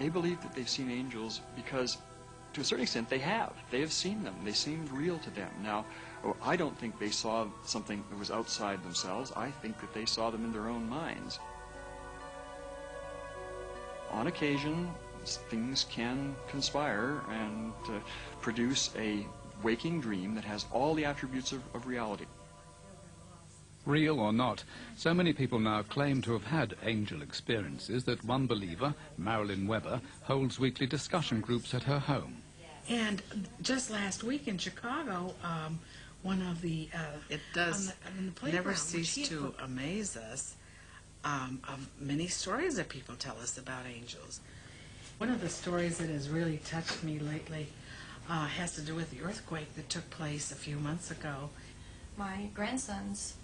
They believe that they've seen angels because, to a certain extent, they have. They have seen them. They seemed real to them. Now, I don't think they saw something that was outside themselves. I think that they saw them in their own minds. On occasion, things can conspire and produce a waking dream that has all the attributes of reality. Real or not, so many people now claim to have had angel experiences that one believer, Marilyn Weber, holds weekly discussion groups at her home. And just last week in Chicago, one of the it does on the never cease to amaze us of many stories that people tell us about angels. One of the stories that has really touched me lately has to do with the earthquake that took place a few months ago. My grandson's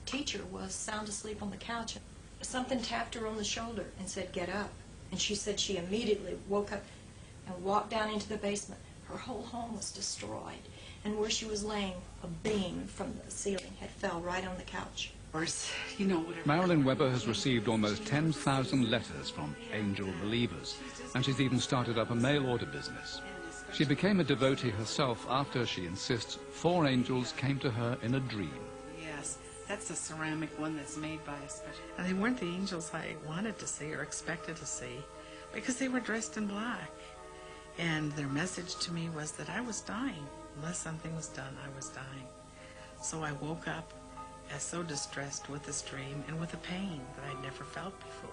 teacher was sound asleep on the couch. Something tapped her on the shoulder and said, "Get up." And she said she immediately woke up and walked down into the basement. Her whole home was destroyed. And where she was laying, a beam from the ceiling had fell right on the couch. Of course, you know, whatever. Marilyn Weber has received almost 10,000 letters from angel believers, and she's even started up a mail order business. She became a devotee herself after, she insists, 4 angels came to her in a dream. Yes, that's a ceramic one that's made by a special... And they weren't the angels I wanted to see or expected to see, because they were dressed in black. And their message to me was that I was dying. Unless something was done, I was dying. So I woke up as so distressed with this dream and with a pain that I'd never felt before.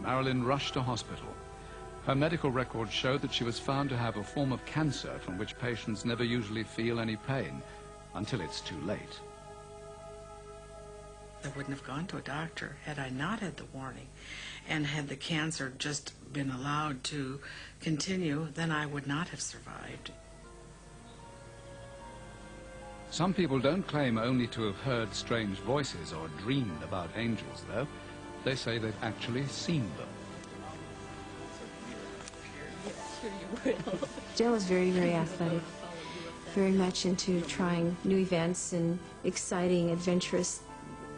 Marilyn rushed to hospital. Her medical records showed that she was found to have a form of cancer from which patients never usually feel any pain until it's too late. I wouldn't have gone to a doctor had I not had the warning. And had the cancer just been allowed to continue, then I would not have survived. Some people don't claim only to have heard strange voices or dreamed about angels, though. They say they've actually seen them. Jill is very, very athletic, very much into trying new events and exciting, adventurous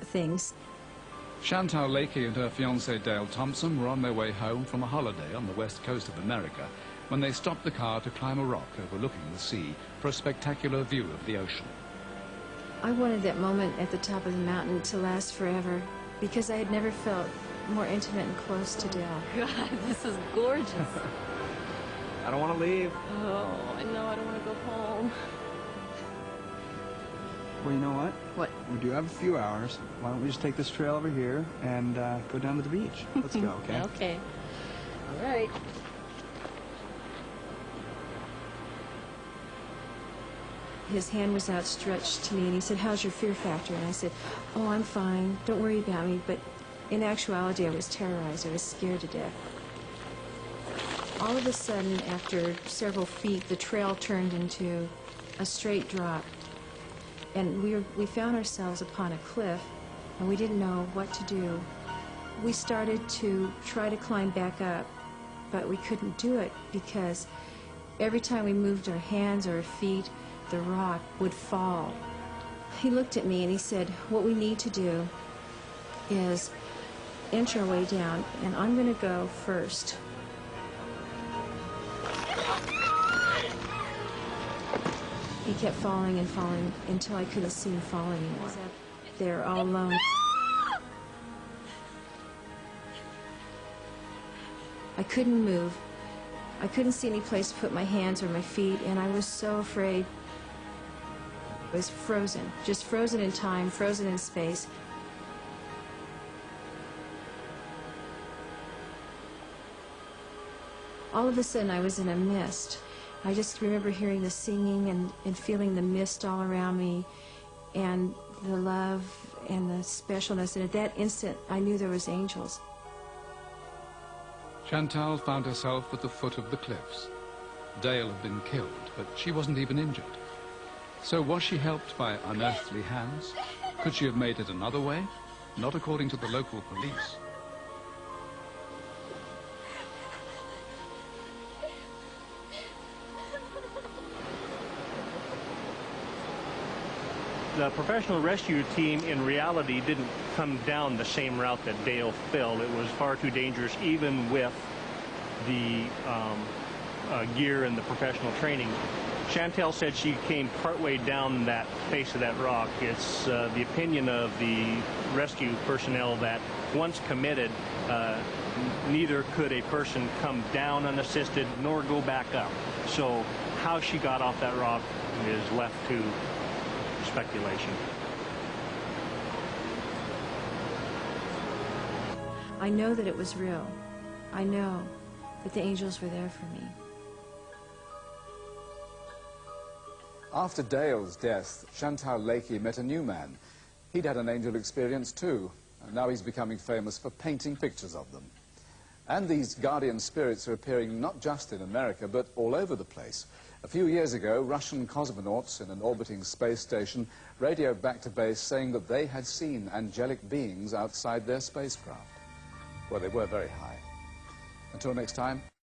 things. Chantal Lakey and her fiancé Dale Thompson were on their way home from a holiday on the west coast of America when they stopped the car to climb a rock overlooking the sea for a spectacular view of the ocean. I wanted that moment at the top of the mountain to last forever because I had never felt more intimate and close to Dale. God, this is gorgeous. I don't want to leave. Oh, I know, I don't want to go home. Well, you know what? What? We do have a few hours. Why don't we just take this trail over here and go down to the beach? Let's go, okay? Okay. All right. His hand was outstretched to me, and he said, "How's your fear factor?" And I said, "Oh, I'm fine. Don't worry about me." But in actuality, I was terrorized. I was scared to death. All of a sudden, after several feet, the trail turned into a straight drop. And we found ourselves upon a cliff, and we didn't know what to do. We started to try to climb back up, but we couldn't do it because every time we moved our hands or our feet, the rock would fall. He looked at me and he said, "What we need to do is inch our way down, and I'm going to go first." He kept falling and falling until I couldn't see him fall anymore. I was up there all alone. I couldn't move. I couldn't see any place to put my hands or my feet, and I was so afraid. I was frozen, just frozen in time, frozen in space. All of a sudden, I was in a mist. I just remember hearing the singing and feeling the mist all around me and the love and the specialness. And at that instant, I knew there was angels. Chantal found herself at the foot of the cliffs. Dale had been killed, but she wasn't even injured. So was she helped by unearthly hands? Could she have made it another way? Not according to the local police. The professional rescue team in reality didn't come down the same route that Dale fell. It was far too dangerous even with the gear and the professional training. Chantel said she came partway down that face of that rock. It's the opinion of the rescue personnel that once committed, neither could a person come down unassisted nor go back up. So how she got off that rock is left to speculation. I know that it was real. I know that the angels were there for me. After Dale's death, Chantal Lakey met a new man. He'd had an angel experience too, and now he's becoming famous for painting pictures of them. And these guardian spirits are appearing not just in America, but all over the place. A few years ago, Russian cosmonauts in an orbiting space station radioed back to base saying that they had seen angelic beings outside their spacecraft. Well, they were very high. Until next time.